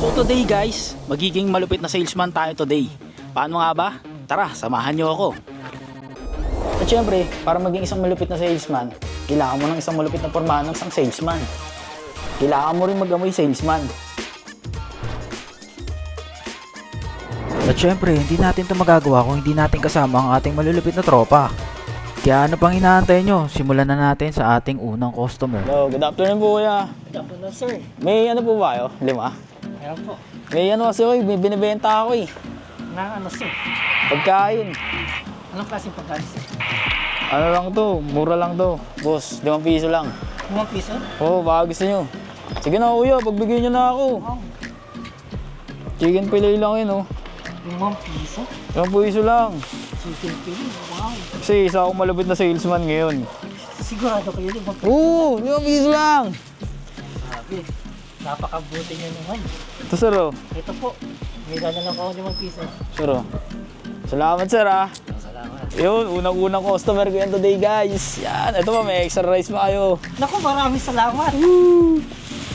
So today guys, magiging malupit na salesman tayo today. Paano nga ba? Tara, samahan nyo ako. At syempre, para maging isang malupit na salesman, kailangan mo ng isang malupit na pormahan ng isang salesman. Kailangan mo rin mag-amoy salesman. At syempre, hindi natin ito magagawa kung hindi natin kasama ang ating malulupit na tropa. Kaya ano pang inaantay nyo? Simulan na natin sa ating unang customer. Hello, good afternoon po kuya. Good afternoon, sir. May ano po ba kayo? 5? Ayan po. May ano kasi ako, may binibenta ako eh. Na ano, sir? Pagkain. Anong klaseng pagkain, sir? Ano lang to, mura lang to. Boss, 5 piso lang. 5 piso? Oo, baka gusto nyo. Sige na kuya, pagbigyan nyo na ako. Wow. Chicken fillet lang yun oh. 5 piso? 5 piso lang. Chicken fillet? Wow. Kasi isa akong malupit na salesman ngayon. Sigurado kayo 5 piso? Oo, 5 piso lang. Sabi, napakabuti nyo naman. Ito sir oh. Ito po, may dala lang ako 5 piso. Sir oh. Salamat sir ah. Salamat. Yun, unang-unang customer ko yan today guys. Yan, ito pa, may extra rice pa kayo. Naku, maraming salamat.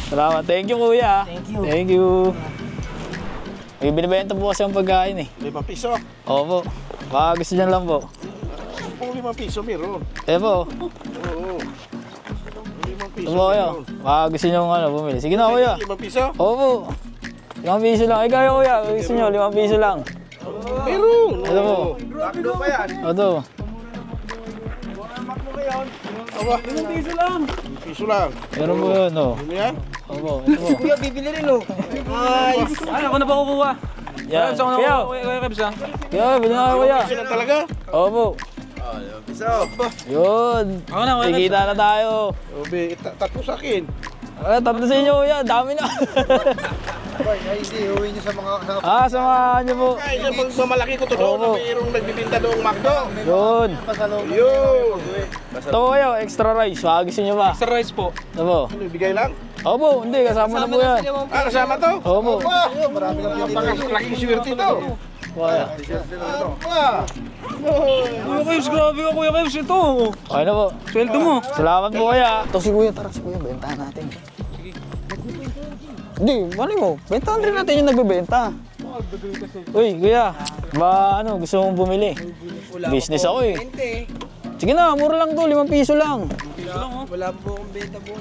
Salamat, thank you kuya. Thank you. Thank you. May binibenta po kasi ang pagkain eh. 5 piso. Opo, baka gusto nyo lang po. Kung 5 piso meron. Eh po, Oo. 5 piso ito po kayo. meron. Baka gusto nyo ano, bumili. Sige na kuya. 5 piso? Opo. 5 piso lang. Ikaw yung kuya, gusto nyo, 5 piso lang. Meron. Ito po. Baklo pa yan. Ito. Aba, 5 piso lang. 5 piso lang. Meron po yun, oh. Ano yan? Opo, ito po. Kuya, bibili rin oh. Nice. Ay, ako na ba kukuha? Yan. Rebs, ako na Kuya, kukuha. Rebs, ha? kuya, bili na kayo kuya. Piso lang talaga? Opo. Yun. Ako na, kuya. Kikita na tayo. Obe, tatlo sa akin. Tatlo sa inyo kuya, dami na. Hindi, uwi niyo sa mga... Samahan nyo po. Ay, sa pagmamalaki ko to doon, Oo. mayroong nagbibinta doong McDo. Yun. Yun. Ito po kayo, extra rice. Baka gusto nyo ba? Extra rice po. Ito po. Ano, bigay lang? Opo, hindi, kasama na po yan. Kasama to? Opo. Marami kang laking swerte to. Kuya. Kuya Kebs, grabe ka Kuya Kebs. Ito. Okay na po. Sweldo mo. Salamat po kuya. Ito si kuya, tara si kuya, bentahan natin. Hindi, mali mo. Bentahan rin natin yung nagbebenta. Uy, kuya. Ba, ano, gusto mong bumili? Business ako eh. Sige na, mura lang to, 5 piso lang. Wala po akong benta po.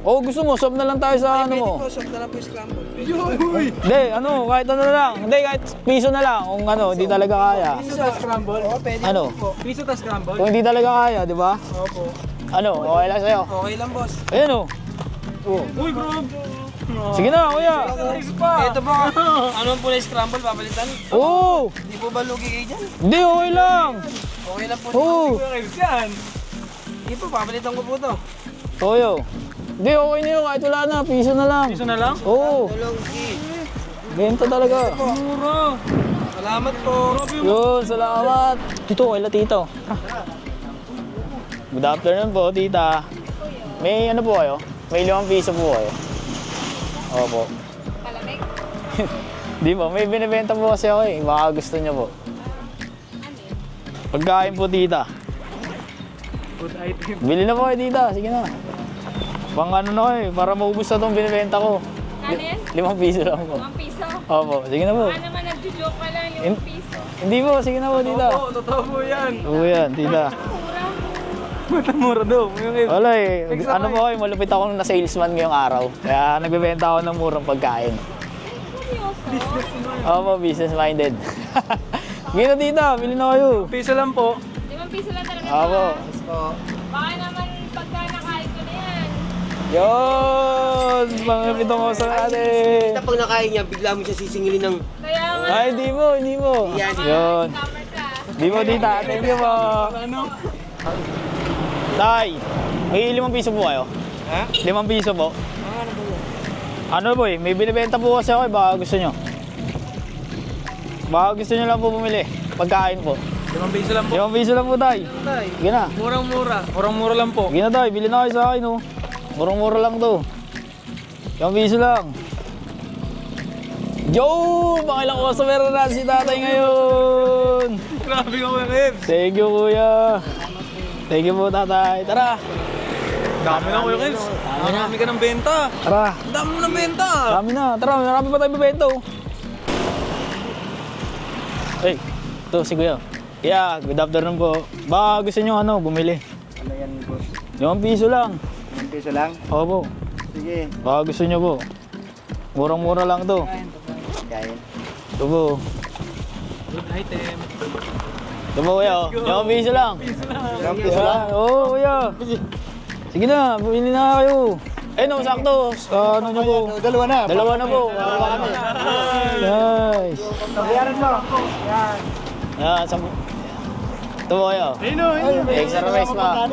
Oh, gusto mo, swap na lang tayo sa ano mo. Shop na lang po yung scramble. Hindi, ano, kahit ano na lang. Hindi, kahit piso na lang. Kung ano, hindi talaga kaya. Piso ta scramble? Oo, pwede Ano? po. Piso ta scramble. Kung hindi talaga kaya, di ba? Opo. Ano, okay lang sa'yo. Okay lang, boss. Ayan o. Uy, grabe. Sige na, kuya. Ito po, anong po na scramble, papalitan? Oo. Hindi po ba lugi kayo dyan? Hindi, okay lang. Okay lang po. Oo. Kuya Kebs yan. Hindi po, papalitan ko po to. Toyo. Hindi, okay na yun. Kahit wala na, piso na lang. Piso na lang? Oo. Tulong si. Benta talaga. Mura. Salamat po. Yun, salamat. Tito, kaila tito. Good afternoon po, tita. May ano po kayo? May 5 piso po kayo. Opo. Palamig? Di ba? May binibenta po kasi ako eh. Baka gusto niyo po. Pagkain po, tita. Good item. Bili na po kayo, tita. Sige na. Pang ano na eh, para maubos na itong binibenta ko. Ano yan? 5 piso lang po. 5 piso? Opo, sige na po. Baka naman nagjo-joke ka lang In- 5 piso. Hindi po, sige na po, tita. Oo, totoo po yan. Oo yan, tita. Mura. Mura daw. Kuya Kebs. Wala eh. Ano po kayo, malupit ako na salesman ngayong araw. Kaya nagbebenta ako ng murang pagkain. Seryoso? Opo, business-minded. Sige na, tita. Bili na kayo. Piso lang po. 5 piso lang talaga. Opo. Baka naman pagka nakain ko na yan. Yun! Mga pitong osa natin. Pag nakain niya, bigla mo siya sisingilin ng... Kaya nga, Ay, hindi mo, hindi mo. Yun. scammer ka. Hindi mo, tita. Thank you po. Ano? Tay, may 5 piso po kayo? Ha? 5 piso po. Ano po eh, may binibenta po kasi ako eh, baka gusto nyo. Baka gusto nyo lang po bumili. Pagkain po. 5 piso lang po. 5 piso lang po, tay. Sige na. Murang-mura. Murang-mura lang po. Sige na, tay. Bili na kayo sa akin, oh. Murang-mura lang to. 5 piso lang. Yo! Pakilang customer na si tatay ngayon. Grabe ka Kuya Kebs. Thank you, kuya. Thank you po, tatay. Tara. Dami na Kuya Kebs. Tama Marami ka ng benta. Tara, Ang dami mo ng benta. marami na. Tara, marami pa tayo bibenta oh. Hey, ito si Kuya. Kuya, good afternoon po. Baka gusto nyo bumili. Ano yan, boss? 5 piso lang. 1 piso lang? Opo. Sige. Baka gusto nyo po. Murang-mura lang to. Kain. Ito po. Good item. Ito po kuya. 5 piso lang. 1 piso lang? Oo kuya. Sige na, bumili na kayo. Eh no, sakto. Sa ano nyo po. Dalawa na. Dalawa na po. Nice. Bayaran mo. Yan. Yan, ito po kuya. Extra rice pa.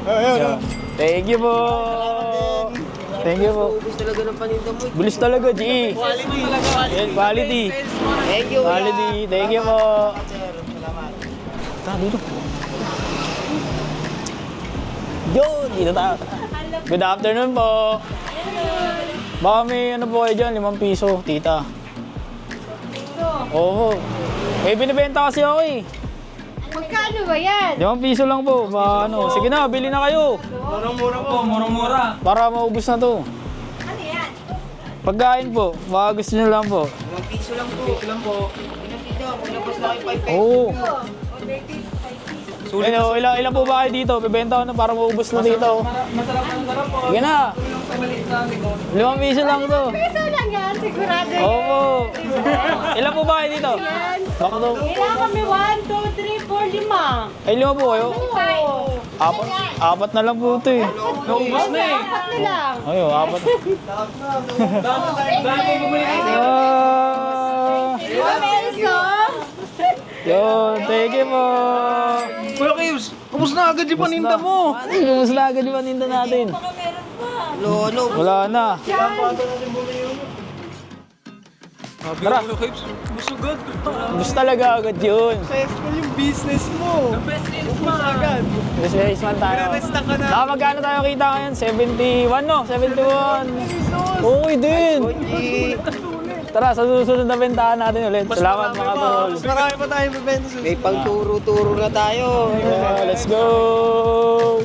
Ayun. Thank you po. Thank you po. Ubus talaga ng paninda mo. Bilis talaga, G. Quality talaga. Yan, quality. Thank you. Quality. Thank you po. Salamat. Tara dito. Yun, dito tayo. Good afternoon po. Baka may po kayo dyan, 5 piso, tita. Oo. May binibenta kasi ako eh. Magkano ba yan? 5 piso lang po. Sige na, bili na kayo. Murang-mura po, murang-mura. Para maubos na to. Ano yan? Pagkain po, baka gusto nyo lang po. 1 piso lang po. Piso lang po. Pinakita, pinabas lang kayo 5 Oo. Sulit Ano, ilan po ba kayo dito? Bibenta ko na para maubos na dito. Masarap na sarap po. Sige na. Maliit na amigo. 5 piso lang to. Peso lang yan, sigurado yan. Opo. Ilan po ba kayo dito? Yan. Baka to. Kailangan kami 1, 2, 3, 4, 5. Ay, 5 po kayo? Apat na lang po ito eh. Naubos na eh. Apat na lang. Ayun, 4. Dami po bumili kayo. Peso? Yun, thank you po. Kuya Kibbs, ubos na agad yung paninda mo. Kumusta agad yung paninda natin? Ano? Wala na. Tara. Kuya Kibbs, ubos agad. Gusto talaga agad yun. Successful yung business mo. Ubus agad. Gusto man tayo. Resta ka na. Saka magkano tayo kita ngayon? 71 no? 71. Okay din. Tara, sa susunod na bentahan natin ulit. Salamat mga tol. Mas marami pa tayong bibenta sa May pang turo-turo na tayo. Yeah, let's go!